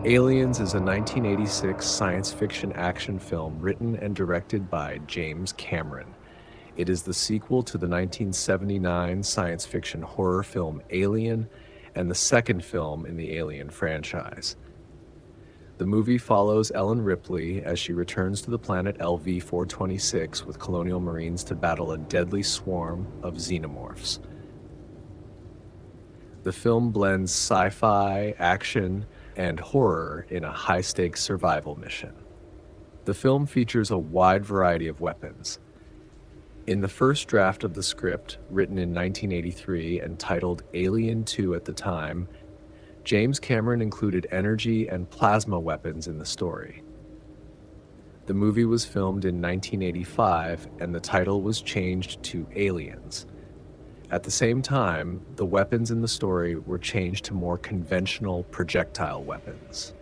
Aliens is a 1986 science fiction action film written and directed by James Cameron. It is the sequel to the 1979 science fiction horror film Alien and the second film in the Alien franchise. The movie follows Ellen Ripley as she returns to the planet LV-426 with Colonial Marines to battle a deadly swarm of Xenomorphs. The film blends sci-fi, action, and horror in a high-stakes survival mission. The film features a wide variety of weapons. In the first draft of the script, written in 1983 and titled Alien 2 at the time, James Cameron included energy and plasma weapons in the story. The movie was filmed in 1985 and the title was changed to Aliens. At the same time, the weapons in the story were changed to more conventional projectile weapons.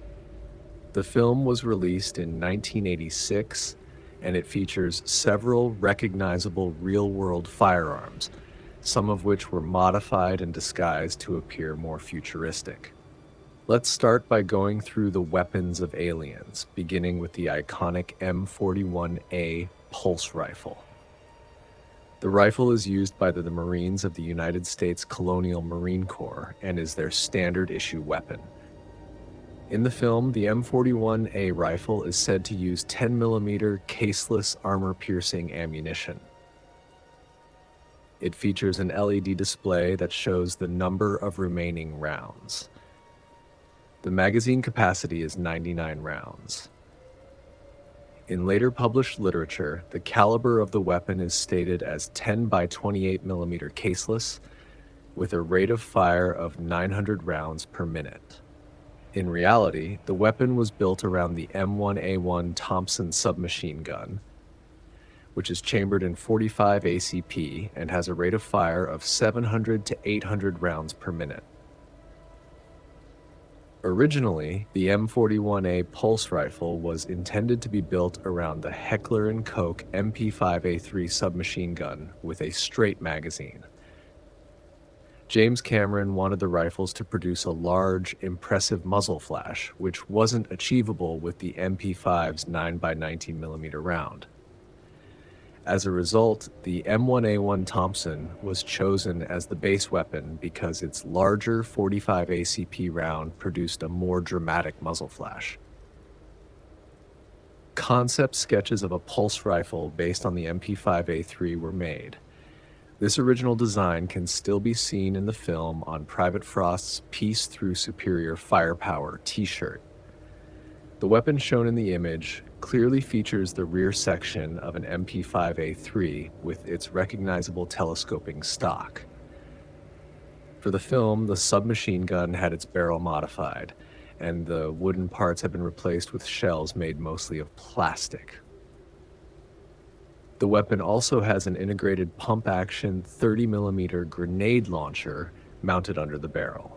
The film was released in 1986, and it features several recognizable real-world firearms, some of which were modified and disguised to appear more futuristic. Let's start by going through the weapons of Aliens, beginning with the iconic M41A Pulse Rifle. The rifle is used by the Marines of the United States Colonial Marine Corps and is their standard issue weapon. In the film, the M41A rifle is said to use 10mm caseless armor-piercing ammunition. It features an LED display that shows the number of remaining rounds. The magazine capacity is 99 rounds. In later published literature, the caliber of the weapon is stated as 10 by 28mm caseless, with a rate of fire of 900 rounds per minute. In reality, the weapon was built around the M1A1 Thompson submachine gun, which is chambered in 45 ACP and has a rate of fire of 700 to 800 rounds per minute. Originally, the M41A Pulse Rifle was intended to be built around the Heckler & Koch MP5A3 submachine gun with a straight magazine. James Cameron wanted the rifles to produce a large, impressive muzzle flash, which wasn't achievable with the MP5's 9x19mm round. As a result, the M1A1 Thompson was chosen as the base weapon because its larger 45 ACP round produced a more dramatic muzzle flash. Concept sketches of a pulse rifle based on the MP5A3 were made. This original design can still be seen in the film on Private Frost's Peace Through Superior Firepower t-shirt. The weapon shown in the image clearly features the rear section of an MP5A3 with its recognizable telescoping stock. For the film, the submachine gun had its barrel modified, and the wooden parts have been replaced with shells made mostly of plastic. The weapon also has an integrated pump-action 30mm grenade launcher mounted under the barrel.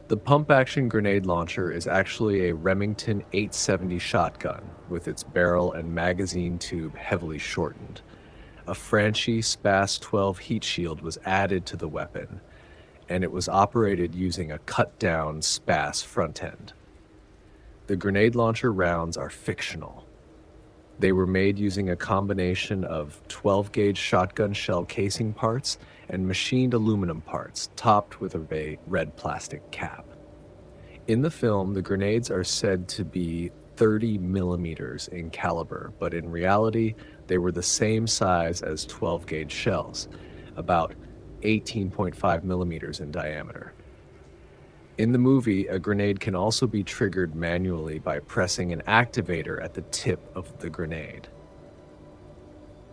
The pump-action grenade launcher is actually a Remington 870 shotgun, with its barrel and magazine tube heavily shortened. A Franchi Spas 12 heat shield was added to the weapon, and it was operated using a cut-down Spas front end. The grenade launcher rounds are fictional. They were made using a combination of 12-gauge shotgun shell casing parts and machined aluminum parts, topped with a red plastic cap. In the film, the grenades are said to be 30mm in caliber, but in reality, they were the same size as 12-gauge shells, about 18.5mm in diameter. In the movie, a grenade can also be triggered manually by pressing an activator at the tip of the grenade.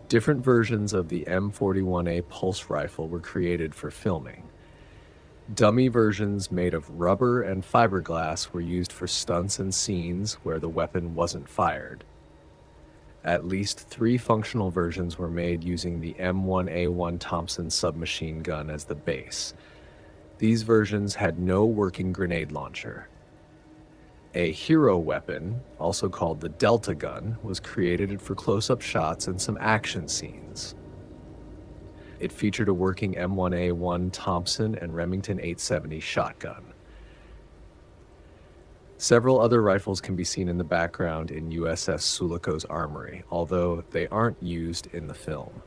Different versions of the M41A Pulse Rifle were created for filming. Dummy versions made of rubber and fiberglass were used for stunts and scenes where the weapon wasn't fired. At least 3 functional versions were made using the M1A1 Thompson submachine gun as the base. These versions had no working grenade launcher. A hero weapon, also called the Delta gun, was created for close-up shots and some action scenes. It featured a working M1A1 Thompson and Remington 870 shotgun. Several other rifles can be seen in the background in USS Sulaco's armory, although they aren't used in the film.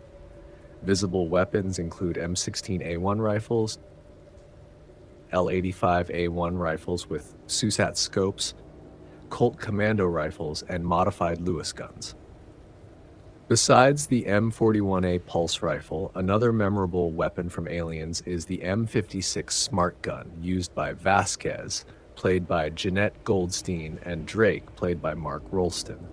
Visible weapons include M16A1 rifles, L85A1 rifles with SUSAT scopes, Colt Commando rifles, and modified Lewis guns. Besides the M41A Pulse Rifle, another memorable weapon from Aliens is the M56 Smartgun, used by Vasquez, played by Jeanette Goldstein, and Drake, played by Mark Rolston.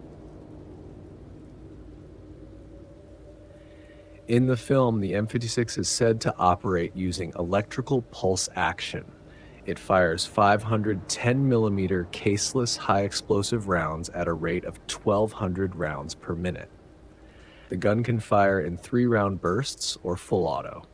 In the film, the M56 is said to operate using electrical pulse action. It fires 510mm caseless high-explosive rounds at a rate of 1,200 rounds per minute. The gun can fire in 3-round bursts or full auto.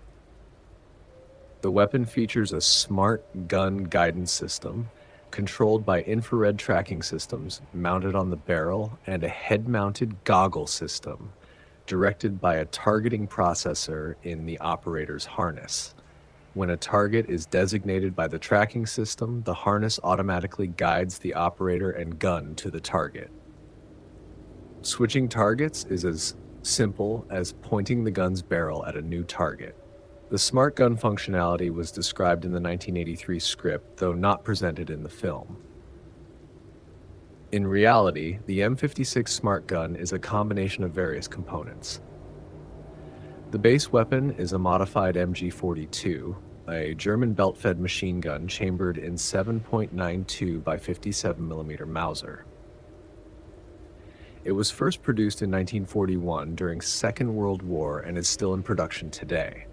The weapon features a smart gun guidance system, controlled by infrared tracking systems mounted on the barrel, and a head-mounted goggle system, directed by a targeting processor in the operator's harness. When a target is designated by the tracking system, the harness automatically guides the operator and gun to the target. Switching targets is as simple as pointing the gun's barrel at a new target. The smart gun functionality was described in the 1983 script, though not presented in the film. In reality, the M56 Smart Gun is a combination of various components. The base weapon is a modified MG42, a German belt-fed machine gun chambered in 7.92 by 57mm Mauser. It was first produced in 1941 during Second World War and is still in production today.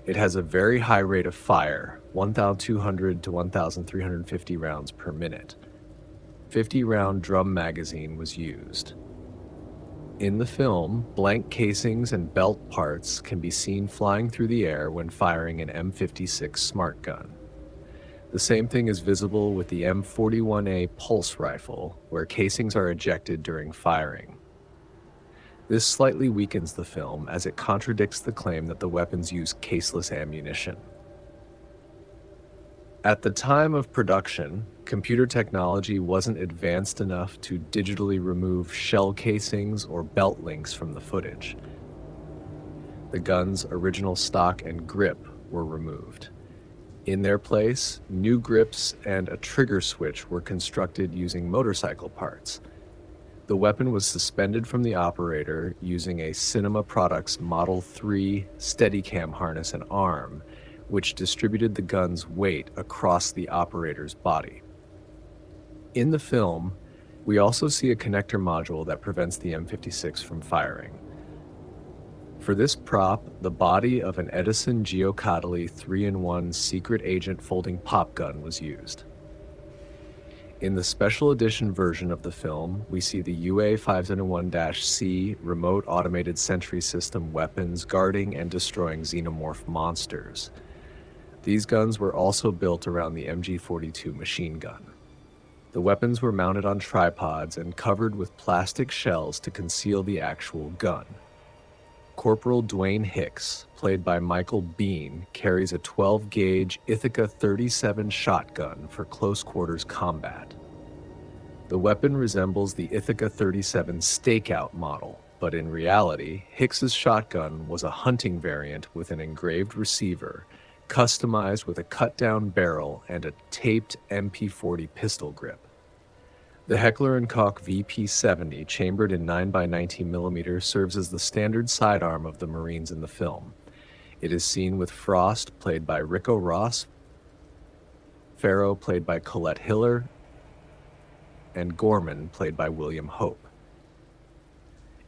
It has a very high rate of fire, 1,200 to 1,350 rounds per minute. 50-round drum magazine was used. In the film, blank casings and belt parts can be seen flying through the air when firing an M56 Smart Gun. The same thing is visible with the M41A Pulse Rifle, where casings are ejected during firing. This slightly weakens the film as it contradicts the claim that the weapons use caseless ammunition. At the time of production, computer technology wasn't advanced enough to digitally remove shell casings or belt links from the footage. The gun's original stock and grip were removed. In their place, new grips and a trigger switch were constructed using motorcycle parts. The weapon was suspended from the operator using a Cinema Products Model 3 Steadicam harness and arm, which distributed the gun's weight across the operator's body. In the film, we also see a connector module that prevents the M56 from firing. For this prop, the body of an Edison Geocadily 3-in-1 secret agent folding pop gun was used. In the special edition version of the film, we see the UA-501-C remote automated sentry system weapons guarding and destroying Xenomorph monsters. These guns were also built around the MG42 machine gun. The weapons were mounted on tripods and covered with plastic shells to conceal the actual gun. Corporal Dwayne Hicks, played by Michael Bean, carries a 12-gauge Ithaca 37 shotgun for close-quarters combat. The weapon resembles the Ithaca 37 stakeout model, but in reality, Hicks's shotgun was a hunting variant with an engraved receiver, customized with a cut-down barrel and a taped MP40 pistol grip. The Heckler & Koch VP-70, chambered in 9x19mm, serves as the standard sidearm of the Marines in the film. It is seen with Frost, played by Rico Ross, Farrow, played by Colette Hiller, and Gorman, played by William Hope.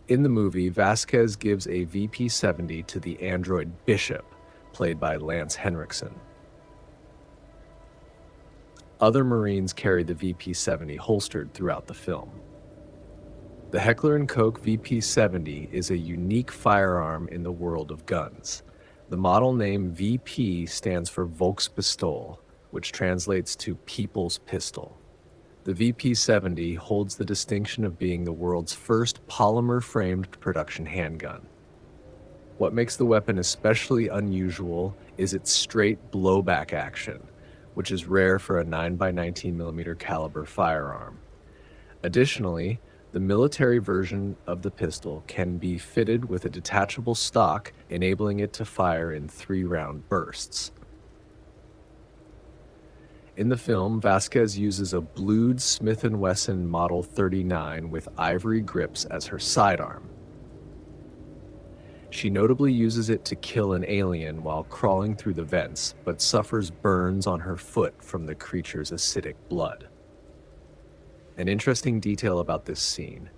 In the movie, Vasquez gives a VP-70 to the android Bishop, played by Lance Henriksen. Other Marines carry the VP-70 holstered throughout the film. The Heckler & Koch VP-70 is a unique firearm in the world of guns. The model name VP stands for Volkspistol, which translates to People's Pistol. The VP-70 holds the distinction of being the world's first polymer-framed production handgun. What makes the weapon especially unusual is its straight blowback action, which is rare for a 9x19mm caliber firearm. Additionally, the military version of the pistol can be fitted with a detachable stock, enabling it to fire in 3-round bursts. In the film, Vasquez uses a blued Smith & Wesson Model 39 with ivory grips as her sidearm. She notably uses it to kill an alien while crawling through the vents, but suffers burns on her foot from the creature's acidic blood. An interesting detail about this scene: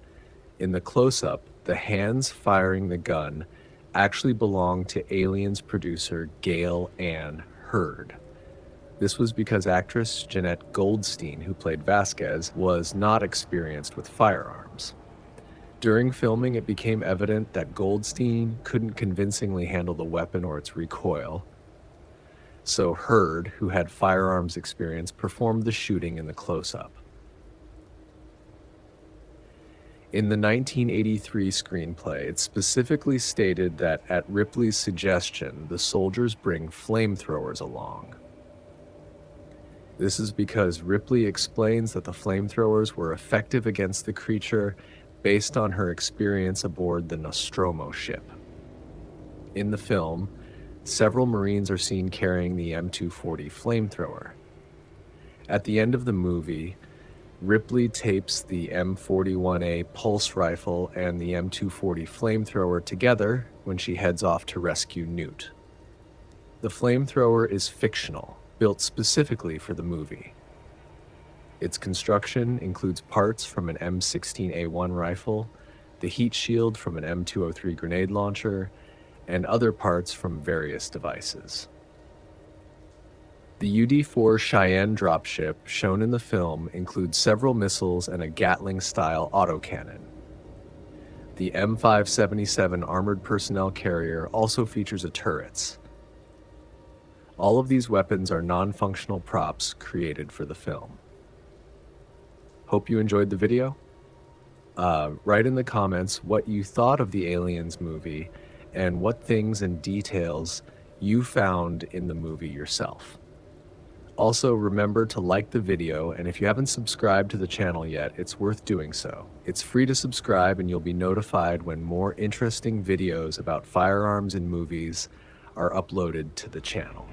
in the close-up, the hands firing the gun actually belong to Aliens producer Gail Ann Hurd. This was because actress Jeanette Goldstein, who played Vasquez, was not experienced with firearms. During filming, it became evident that Goldstein couldn't convincingly handle the weapon or its recoil, so Hurd, who had firearms experience, performed the shooting in the close-up. In the 1983 screenplay, it specifically stated that at Ripley's suggestion, the soldiers bring flamethrowers along. This is because Ripley explains that the flamethrowers were effective against the creature based on her experience aboard the Nostromo ship. In the film, several Marines are seen carrying the M240 flamethrower. At the end of the movie, Ripley tapes the M41A Pulse Rifle and the M240 flamethrower together when she heads off to rescue Newt. The flamethrower is fictional, built specifically for the movie. Its construction includes parts from an M16A1 rifle, the heat shield from an M203 grenade launcher, and other parts from various devices. The UD-4 Cheyenne dropship shown in the film includes several missiles and a Gatling-style autocannon. The M577 armored personnel carrier also features a turret. All of these weapons are non-functional props created for the film. Hope you enjoyed the video. Write in the comments what you thought of the Aliens movie and what things and details you found in the movie yourself. Also, remember to like the video, and if you haven't subscribed to the channel yet, it's worth doing so. It's free to subscribe, and you'll be notified when more interesting videos about firearms and movies are uploaded to the channel.